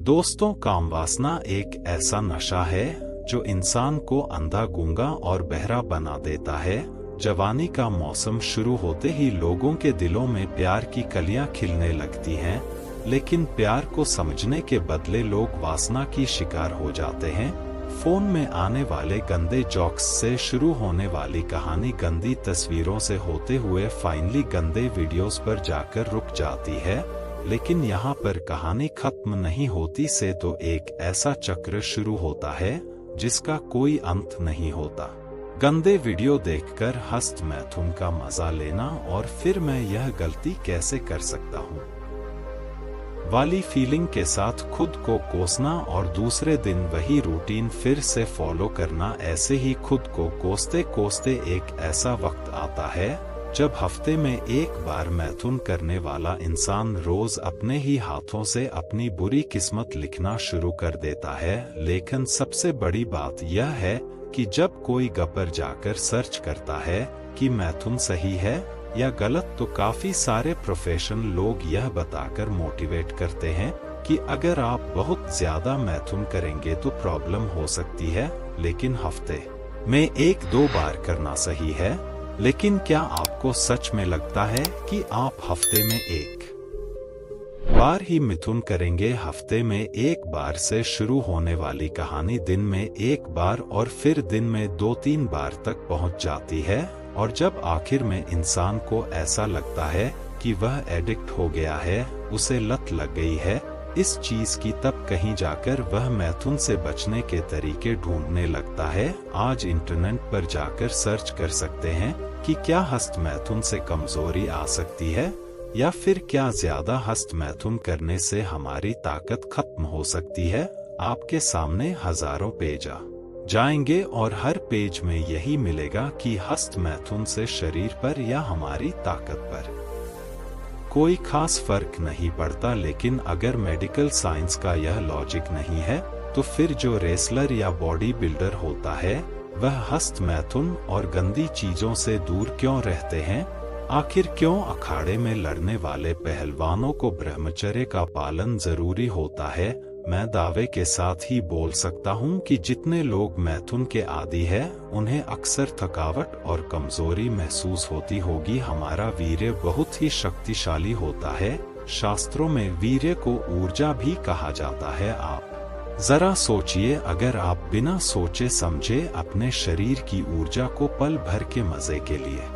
दोस्तों, कामवासना एक ऐसा नशा है जो इंसान को अंधा, गूंगा और बहरा बना देता है। जवानी का मौसम शुरू होते ही लोगों के दिलों में प्यार की कलियां खिलने लगती हैं, लेकिन प्यार को समझने के बदले लोग वासना की शिकार हो जाते हैं। फोन में आने वाले गंदे जोक्स से शुरू होने वाली कहानी गंदी तस्वीरों से होते हुए फाइनली गंदे वीडियोस पर जाकर रुक जाती है। लेकिन यहाँ पर कहानी खत्म नहीं होती से तो एक ऐसा चक्र शुरू होता है जिसका कोई अंत नहीं होता। गंदे वीडियो देखकर हस्त मैथुन का मजा लेना और फिर मैं यह गलती कैसे कर सकता हूँ वाली फीलिंग के साथ खुद को कोसना और दूसरे दिन वही रूटीन फिर से फॉलो करना। ऐसे ही खुद को कोसते कोसते एक ऐसा वक्त आता है जब हफ्ते में एक बार मैथुन करने वाला इंसान रोज अपने ही हाथों से अपनी बुरी किस्मत लिखना शुरू कर देता है। लेकिन सबसे बड़ी बात यह है कि जब कोई गपर जाकर सर्च करता है कि मैथुन सही है या गलत, तो काफी सारे प्रोफेशनल लोग यह बताकर मोटिवेट करते हैं कि अगर आप बहुत ज्यादा मैथुन करेंगे तो प्रॉब्लम हो सकती है, लेकिन हफ्ते में 1-2 बार करना सही है। लेकिन क्या आपको सच में लगता है कि आप हफ्ते में 1 बार ही मिथुन करेंगे? हफ्ते में 1 बार से शुरू होने वाली कहानी दिन में 1 बार और फिर दिन में 2-3 बार तक पहुंच जाती है। और जब आखिर में इंसान को ऐसा लगता है कि वह एडिक्ट हो गया है, उसे लत लग गई है इस चीज की, तब कहीं जाकर वह मैथुन से बचने के तरीके ढूंढने लगता है। आज इंटरनेट पर जाकर सर्च कर सकते हैं कि क्या हस्त मैथुन से कमजोरी आ सकती है, या फिर क्या ज्यादा हस्त मैथुन करने से हमारी ताकत खत्म हो सकती है। आपके सामने हजारों पेज आ जाएंगे और हर पेज में यही मिलेगा कि हस्त मैथुन से शरीर पर या हमारी ताकत पर कोई खास फर्क नहीं पड़ता। लेकिन अगर मेडिकल साइंस का यह लॉजिक नहीं है, तो फिर जो रेसलर या बॉडी बिल्डर होता है वह हस्त मैथुन और गंदी चीजों से दूर क्यों रहते हैं? आखिर क्यों अखाड़े में लड़ने वाले पहलवानों को ब्रह्मचर्य का पालन जरूरी होता है? मैं दावे के साथ ही बोल सकता हूँ कि जितने लोग मैथुन के आदी हैं, उन्हें अक्सर थकावट और कमजोरी महसूस होती होगी। हमारा वीर्य बहुत ही शक्तिशाली होता है। शास्त्रों में वीर्य को ऊर्जा भी कहा जाता है। आप जरा सोचिए, अगर आप बिना सोचे समझे अपने शरीर की ऊर्जा को पल भर के मजे के लिए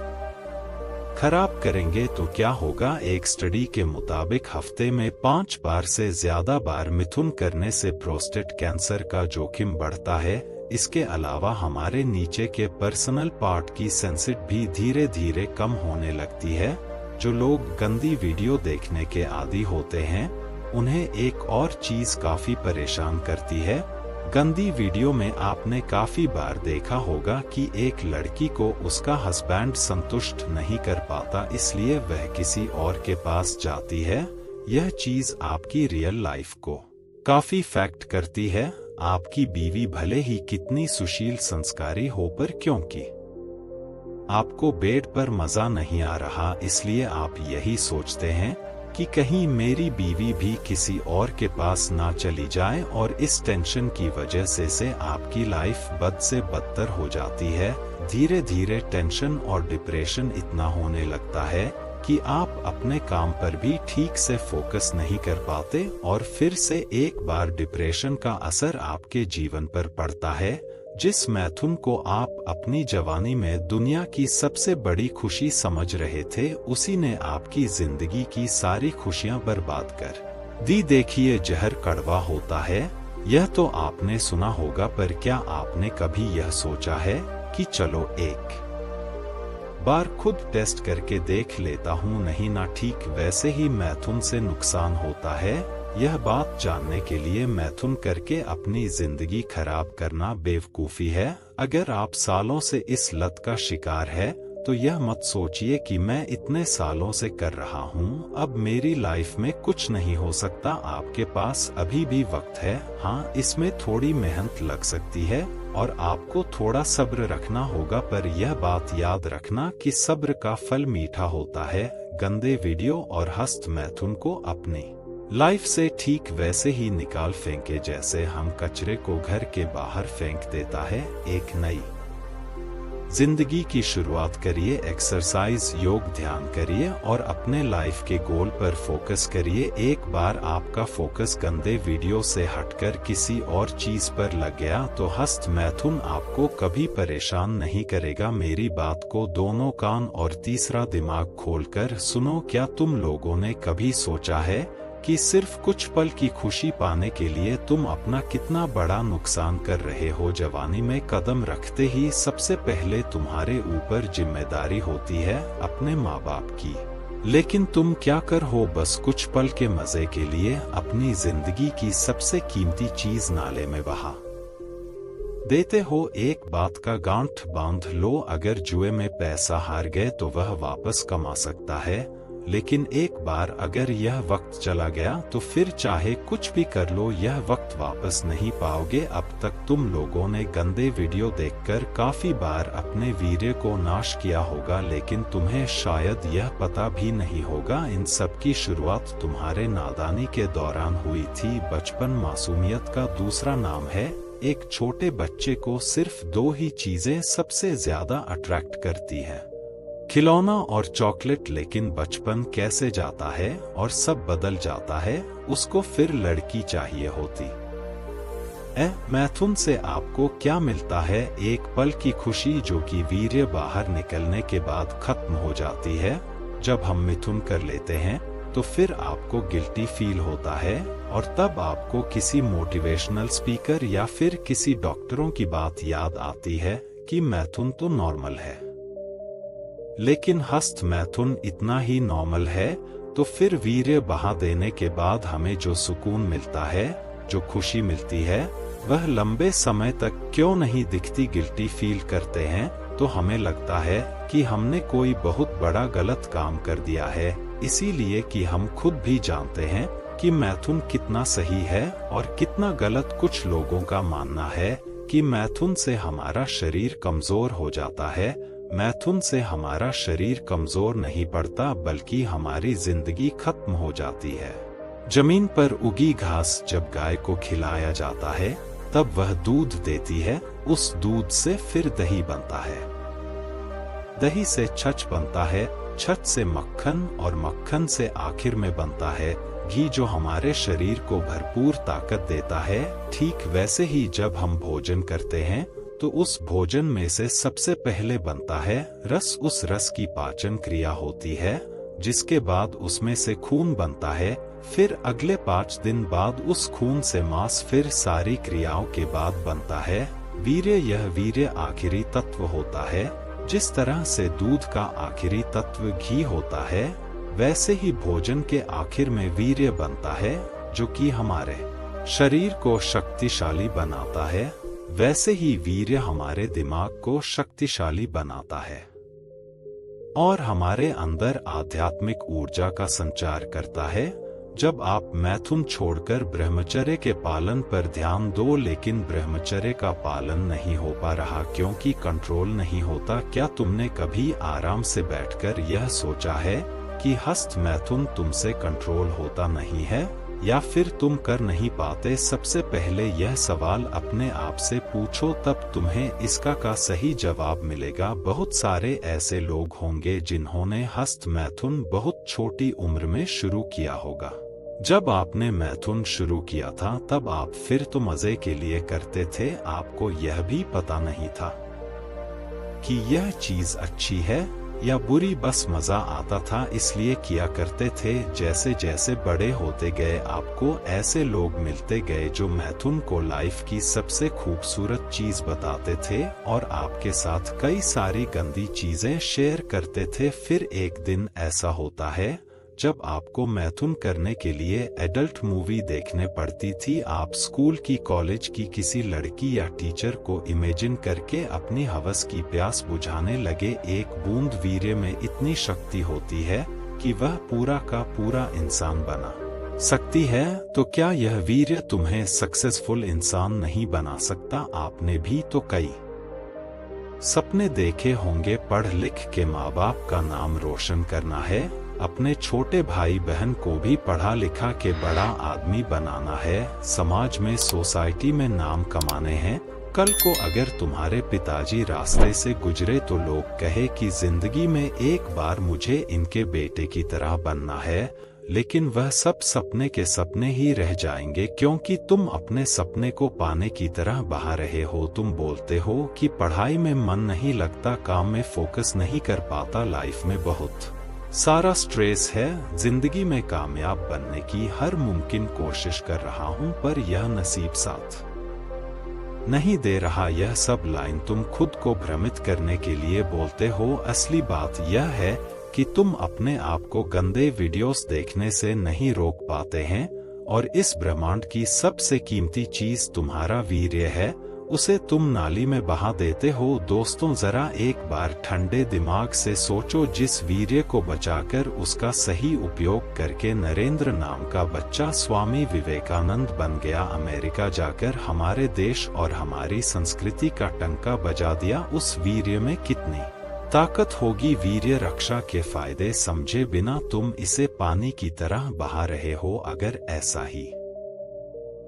खराब करेंगे तो क्या होगा? एक स्टडी के मुताबिक हफ्ते में 5 बार से ज्यादा बार मिथुन करने से प्रोस्टेट कैंसर का जोखिम बढ़ता है। इसके अलावा हमारे नीचे के पर्सनल पार्ट की सेंसिटिविटी भी धीरे धीरे कम होने लगती है। जो लोग गंदी वीडियो देखने के आदी होते हैं, उन्हें एक और चीज काफी परेशान करती है। गंदी वीडियो में आपने काफी बार देखा होगा कि एक लड़की को उसका हस्बैंड संतुष्ट नहीं कर पाता, इसलिए वह किसी और के पास जाती है। यह चीज आपकी रियल लाइफ को काफी इफेक्ट करती है। आपकी बीवी भले ही कितनी सुशील संस्कारी हो, पर क्योंकि आपको बेड पर मजा नहीं आ रहा, इसलिए आप यही सोचते हैं कि कहीं मेरी बीवी भी किसी और के पास ना चली जाए, और इस टेंशन की वजह से आपकी लाइफ बद से बदतर हो जाती है। धीरे धीरे टेंशन और डिप्रेशन इतना होने लगता है कि आप अपने काम पर भी ठीक से फोकस नहीं कर पाते, और फिर से एक बार डिप्रेशन का असर आपके जीवन पर पड़ता है। जिस मैथुन को आप अपनी जवानी में दुनिया की सबसे बड़ी खुशी समझ रहे थे, उसी ने आपकी जिंदगी की सारी खुशियां बर्बाद कर दी। देखिए, जहर कड़वा होता है, यह तो आपने सुना होगा, पर क्या आपने कभी यह सोचा है कि चलो एक बार खुद टेस्ट करके देख लेता हूँ? नहीं ना, ठीक वैसे ही मैथुन से नुकसान होता है। यह बात जानने के लिए मैथुन करके अपनी जिंदगी खराब करना बेवकूफी है। अगर आप सालों से इस लत का शिकार है, तो यह मत सोचिए कि मैं इतने सालों से कर रहा हूँ, अब मेरी लाइफ में कुछ नहीं हो सकता। आपके पास अभी भी वक्त है। हाँ, इसमें थोड़ी मेहनत लग सकती है और आपको थोड़ा सब्र रखना होगा, पर यह बात याद रखना कि सब्र का फल मीठा होता है। गंदे वीडियो और हस्त मैथुन को अपनी लाइफ से ठीक वैसे ही निकाल फेंके जैसे हम कचरे को घर के बाहर फेंक देता है एक नई जिंदगी की शुरुआत करिए। एक्सरसाइज, योग, ध्यान करिए और अपने लाइफ के गोल पर फोकस करिए। एक बार आपका फोकस गंदे वीडियो से हटकर किसी और चीज पर लग गया तो हस्त मैथुन आपको कभी परेशान नहीं करेगा। मेरी बात को दोनों कान और तीसरा दिमाग खोलकर सुनो। क्या तुम लोगों ने कभी सोचा है कि सिर्फ कुछ पल की खुशी पाने के लिए तुम अपना कितना बड़ा नुकसान कर रहे हो? जवानी में कदम रखते ही सबसे पहले तुम्हारे ऊपर जिम्मेदारी होती है अपने माँ बाप की, लेकिन तुम क्या कर हो बस कुछ पल के मजे के लिए अपनी जिंदगी की सबसे कीमती चीज नाले में बहा देते हो। एक बात का गांठ बांध लो, अगर जुए में पैसा हार गए तो वह वापस कमा सकता है, लेकिन एक बार अगर यह वक्त चला गया तो फिर चाहे कुछ भी कर लो यह वक्त वापस नहीं पाओगे। अब तक तुम लोगों ने गंदे वीडियो देखकर काफी बार अपने वीर्य को नाश किया होगा, लेकिन तुम्हें शायद यह पता भी नहीं होगा इन सब की शुरुआत तुम्हारे नादानी के दौरान हुई थी। बचपन मासूमियत का दूसरा नाम है। एक छोटे बच्चे को सिर्फ दो ही चीजें सबसे ज्यादा अट्रैक्ट करती है, खिलौना और चॉकलेट। लेकिन बचपन कैसे जाता है और सब बदल जाता है, उसको फिर लड़की चाहिए होती। मैथुन से आपको क्या मिलता है? एक पल की खुशी जो कि वीर्य बाहर निकलने के बाद खत्म हो जाती है। जब हम मिथुन कर लेते हैं तो फिर आपको गिल्टी फील होता है और तब आपको किसी मोटिवेशनल स्पीकर या फिर किसी डॉक्टरों की बात याद आती है कि मैथुन तो नॉर्मल है। लेकिन हस्त मैथुन इतना ही नॉर्मल है तो फिर वीर्य बहा देने के बाद हमें जो सुकून मिलता है, जो खुशी मिलती है, वह लंबे समय तक क्यों नहीं दिखती। गिल्टी फील करते हैं तो हमें लगता है कि हमने कोई बहुत बड़ा गलत काम कर दिया है, इसीलिए कि हम खुद भी जानते हैं कि मैथुन कितना सही है और कितना गलत। कुछ लोगों का मानना है कि मैथुन से हमारा शरीर कमजोर हो जाता है। मैथुन से हमारा शरीर कमजोर नहीं पड़ता बल्कि हमारी जिंदगी खत्म हो जाती है। जमीन पर उगी घास जब गाय को खिलाया जाता है तब वह दूध देती है, उस दूध से फिर दही बनता है, दही से छछ बनता है, छछ से मक्खन और मक्खन से आखिर में बनता है घी, जो हमारे शरीर को भरपूर ताकत देता है। ठीक वैसे ही जब हम भोजन करते हैं तो उस भोजन में से सबसे पहले बनता है रस। उस रस की पाचन क्रिया होती है, जिसके बाद उसमें से खून बनता है, फिर अगले 5 दिन बाद उस खून से मांस, फिर सारी क्रियाओं के बाद बनता है वीर्य। यह वीर्य आखिरी तत्व होता है। जिस तरह से दूध का आखिरी तत्व घी होता है, वैसे ही भोजन के आखिर में वीर्य बनता है, जो कि हमारे शरीर को शक्तिशाली बनाता है। वैसे ही वीर्य हमारे दिमाग को शक्तिशाली बनाता है और हमारे अंदर आध्यात्मिक ऊर्जा का संचार करता है। जब आप मैथुन छोड़कर ब्रह्मचर्य के पालन पर ध्यान दो, लेकिन ब्रह्मचर्य का पालन नहीं हो पा रहा क्योंकि कंट्रोल नहीं होता। क्या तुमने कभी आराम से बैठकर यह सोचा है कि हस्त मैथुन तुमसे कंट्रोल होता नहीं है या फिर तुम कर नहीं पाते? सबसे पहले यह सवाल अपने आप से पूछो, तब तुम्हें इसका का सही जवाब मिलेगा। बहुत सारे ऐसे लोग होंगे जिन्होंने हस्त मैथुन बहुत छोटी उम्र में शुरू किया होगा। जब आपने मैथुन शुरू किया था तब आप फिर तो मजे के लिए करते थे, आपको यह भी पता नहीं था कि यह चीज अच्छी है या बुरी, बस मजा आता था इसलिए किया करते थे। जैसे जैसे बड़े होते गए आपको ऐसे लोग मिलते गए जो मैथुन को लाइफ की सबसे खूबसूरत चीज बताते थे और आपके साथ कई सारी गंदी चीजें शेयर करते थे। फिर एक दिन ऐसा होता है जब आपको मैथुन करने के लिए एडल्ट मूवी देखने पड़ती थी। आप स्कूल की, कॉलेज की किसी लड़की या टीचर को इमेजिन करके अपनी हवस की प्यास बुझाने लगे। एक बूंद वीर्य में इतनी शक्ति होती है कि वह पूरा का पूरा इंसान बना सकती है। तो क्या यह वीर्य तुम्हें सक्सेसफुल इंसान नहीं बना सकता? आपने भी तो कई सपने देखे होंगे, पढ़ लिख के माँ बाप का नाम रोशन करना है, अपने छोटे भाई बहन को भी पढ़ा लिखा के बड़ा आदमी बनाना है, समाज में सोसाइटी में नाम कमाने हैं। कल को अगर तुम्हारे पिताजी रास्ते से गुजरे तो लोग कहे कि जिंदगी में एक बार मुझे इनके बेटे की तरह बनना है, लेकिन वह सब सपने के सपने ही रह जाएंगे, क्योंकि तुम अपने सपने को पाने की तरह बहा रहे हो। तुम बोलते हो कि पढ़ाई में मन नहीं लगता, काम में फोकस नहीं कर पाता, लाइफ में बहुत सारा स्ट्रेस है, जिंदगी में कामयाब बनने की हर मुमकिन कोशिश कर रहा हूं, पर यह नसीब साथ नहीं दे रहा। यह सब लाइन तुम खुद को भ्रमित करने के लिए बोलते हो। असली बात यह है कि तुम अपने आप को गंदे वीडियोस देखने से नहीं रोक पाते हैं, और इस ब्रह्मांड की सबसे कीमती चीज तुम्हारा वीर्य है, उसे तुम नाली में बहा देते हो। दोस्तों, जरा एक बार ठंडे दिमाग से सोचो, जिस वीर्य को बचाकर उसका सही उपयोग करके नरेंद्र नाम का बच्चा स्वामी विवेकानंद बन गया, अमेरिका जाकर हमारे देश और हमारी संस्कृति का टंका बजा दिया, उस वीर्य में कितनी ताकत होगी। वीर्य रक्षा के फायदे समझे बिना तुम इसे पानी की तरह बहा रहे हो। अगर ऐसा ही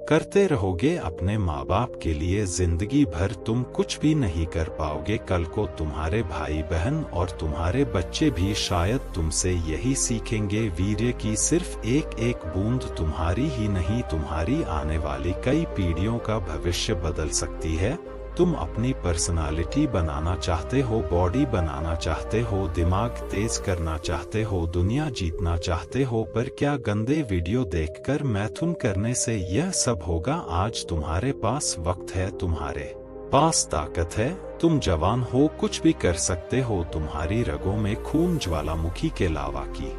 करते रहोगे अपने माँ बाप के लिए जिंदगी भर, तुम कुछ भी नहीं कर पाओगे। कल को तुम्हारे भाई बहन और तुम्हारे बच्चे भी शायद तुमसे यही सीखेंगे। वीर्य की सिर्फ एक एक बूंद तुम्हारी ही नहीं, तुम्हारी आने वाली कई पीढ़ियों का भविष्य बदल सकती है। तुम अपनी पर्सनालिटी बनाना चाहते हो, बॉडी बनाना चाहते हो, दिमाग तेज करना चाहते हो, दुनिया जीतना चाहते हो, पर क्या गंदे वीडियो देखकर मैथुन करने से यह सब होगा? आज तुम्हारे पास वक्त है, तुम्हारे पास ताकत है, तुम जवान हो, कुछ भी कर सकते हो। तुम्हारी रगों में खून ज्वालामुखी के लावा की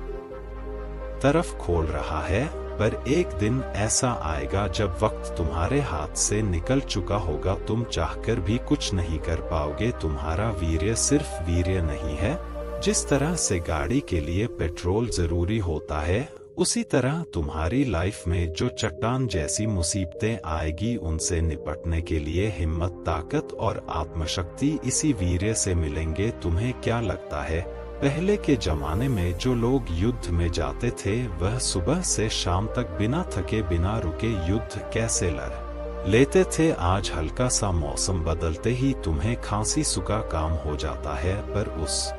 तरफ खोल रहा है, पर एक दिन ऐसा आएगा जब वक्त तुम्हारे हाथ से निकल चुका होगा। तुम चाहकर भी कुछ नहीं कर पाओगे। तुम्हारा वीर्य सिर्फ वीर्य नहीं है। जिस तरह से गाड़ी के लिए पेट्रोल जरूरी होता है, उसी तरह तुम्हारी लाइफ में जो चट्टान जैसी मुसीबतें आएगी, उनसे निपटने के लिए हिम्मत, ताकत और आत्मशक्ति इसी वीर्य से मिलेंगे। तुम्हें क्या लगता है, पहले के जमाने में जो लोग युद्ध में जाते थे, वह सुबह से शाम तक बिना थके बिना रुके युद्ध कैसे लड़ लेते थे? आज हल्का सा मौसम बदलते ही तुम्हें खांसी सूखा काम हो जाता है, पर उस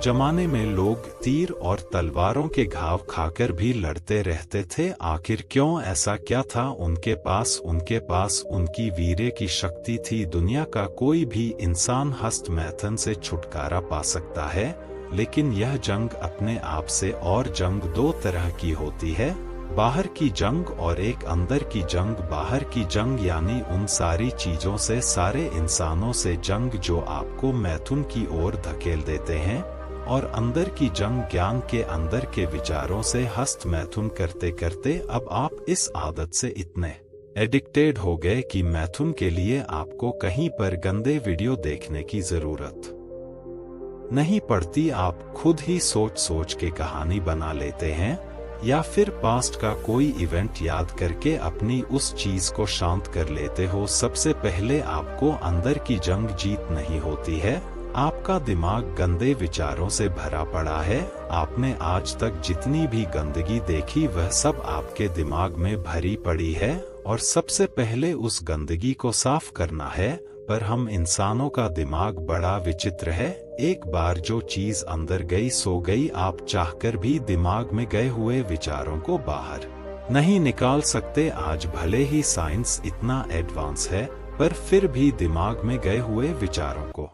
जमाने में लोग तीर और तलवारों के घाव खाकर भी लड़ते रहते थे। आखिर क्यों? ऐसा क्या था उनके पास? उनके पास उनकी वीर्य की शक्ति थी। दुनिया का कोई भी इंसान हस्तमैथुन से छुटकारा पा सकता है, लेकिन यह जंग अपने आप से, और जंग दो तरह की होती है, बाहर की जंग और एक अंदर की जंग। बाहर की जंग यानी उन सारी चीजों से, सारे इंसानों से जंग जो आपको मैथुन की ओर धकेल देते हैं, और अंदर की जंग ज्ञान के अंदर के विचारों से। हस्तमैथुन करते करते अब आप इस आदत से इतने एडिक्टेड हो गए कि मैथुन के लिए आपको कहीं पर गंदे वीडियो देखने की जरूरत नहीं पड़ती। आप खुद ही सोच सोच के कहानी बना लेते हैं, या फिर पास्ट का कोई इवेंट याद करके अपनी उस चीज को शांत कर लेते हो। सबसे पहले आपको अंदर की जंग जीत नहीं होती है, आपका दिमाग गंदे विचारों से भरा पड़ा है। आपने आज तक जितनी भी गंदगी देखी, वह सब आपके दिमाग में भरी पड़ी है, और सबसे पहले उस गंदगी को साफ करना है। पर हम इंसानों का दिमाग बड़ा विचित्र है। एक बार जो चीज अंदर गई सो गई। आप चाहकर भी दिमाग में गए हुए विचारों को बाहर नहीं निकाल सकते। आज भले ही साइंस इतना एडवांस है, पर फिर भी दिमाग में गए हुए विचारों को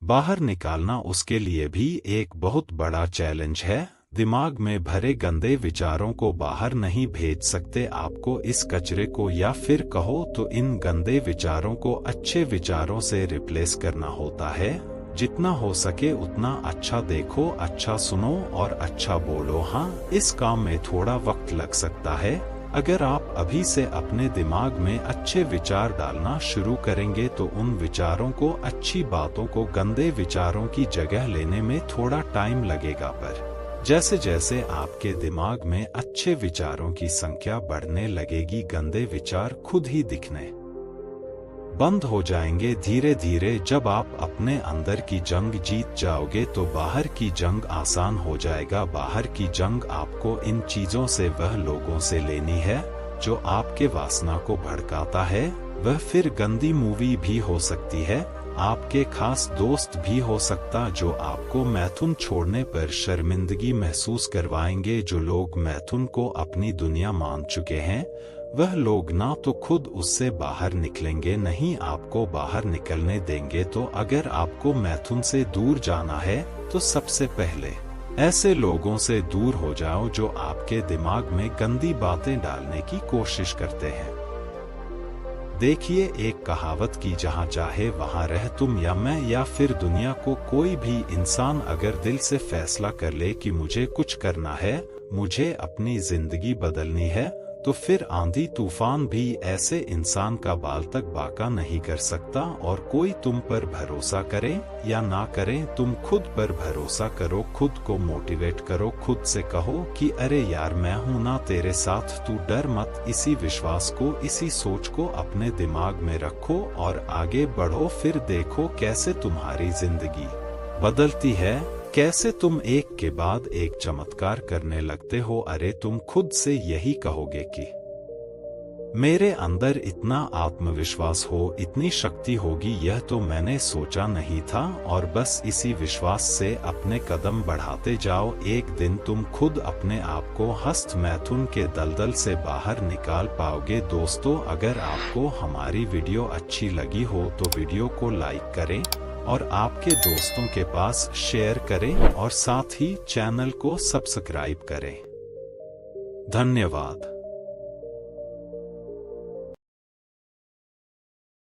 बाहर निकालना उसके लिए भी एक बहुत बड़ा चैलेंज है। दिमाग में भरे गंदे विचारों को बाहर नहीं भेज सकते। आपको इस कचरे को, या फिर कहो तो इन गंदे विचारों को अच्छे विचारों से रिप्लेस करना होता है। जितना हो सके उतना अच्छा देखो, अच्छा सुनो और अच्छा बोलो। हाँ, इस काम में थोड़ा वक्त लग सकता है। अगर आप अभी से अपने दिमाग में अच्छे विचार डालना शुरू करेंगे, तो उन विचारों को, अच्छी बातों को गंदे विचारों की जगह लेने में थोड़ा टाइम लगेगा, पर जैसे जैसे आपके दिमाग में अच्छे विचारों की संख्या बढ़ने लगेगी, गंदे विचार खुद ही दिखने बंद हो जाएंगे धीरे धीरे। जब आप अपने अंदर की जंग जीत जाओगे तो बाहर की जंग आसान हो जाएगा। बाहर की जंग आपको इन चीजों से, वह लोगों से लेनी है जो आपके वासना को भड़काता है। वह फिर गंदी मूवी भी हो सकती है, आपके खास दोस्त भी हो सकता जो आपको मैथुन छोड़ने पर शर्मिंदगी महसूस करवाएंगे। जो लोग मैथुन को अपनी दुनिया मान चुके हैं वह लोग ना तो खुद उससे बाहर निकलेंगे, नहीं आपको बाहर निकलने देंगे। तो अगर आपको मैथुन से दूर जाना है तो सबसे पहले ऐसे लोगों से दूर हो जाओ जो आपके दिमाग में गंदी बातें डालने की कोशिश करते हैं। देखिए, एक कहावत की, जहां चाहे वहां रह, तुम या मैं या फिर दुनिया को कोई भी इंसान अगर दिल से फैसला कर ले कि मुझे कुछ करना है, मुझे अपनी जिंदगी बदलनी है, तो फिर आंधी तूफान भी ऐसे इंसान का बाल तक बाका नहीं कर सकता। और कोई तुम पर भरोसा करे या ना करे, तुम खुद पर भरोसा करो, खुद को मोटिवेट करो, खुद से कहो कि अरे यार मैं हूं ना तेरे साथ, तू डर मत। इसी विश्वास को, इसी सोच को अपने दिमाग में रखो और आगे बढ़ो। फिर देखो कैसे तुम्हारी जिंदगी बदलती है, कैसे तुम एक के बाद एक चमत्कार करने लगते हो। अरे तुम खुद से यही कहोगे कि मेरे अंदर इतना आत्मविश्वास हो, इतनी शक्ति होगी, यह तो मैंने सोचा नहीं था। और बस इसी विश्वास से अपने कदम बढ़ाते जाओ। एक दिन तुम खुद अपने आप को हस्त मैथुन के दलदल से बाहर निकाल पाओगे। दोस्तों, अगर आपको हमारी वीडियो अच्छी लगी हो तो वीडियो को लाइक करें और आपके दोस्तों के पास शेयर करें और साथ ही चैनल को सब्सक्राइब करें। धन्यवाद।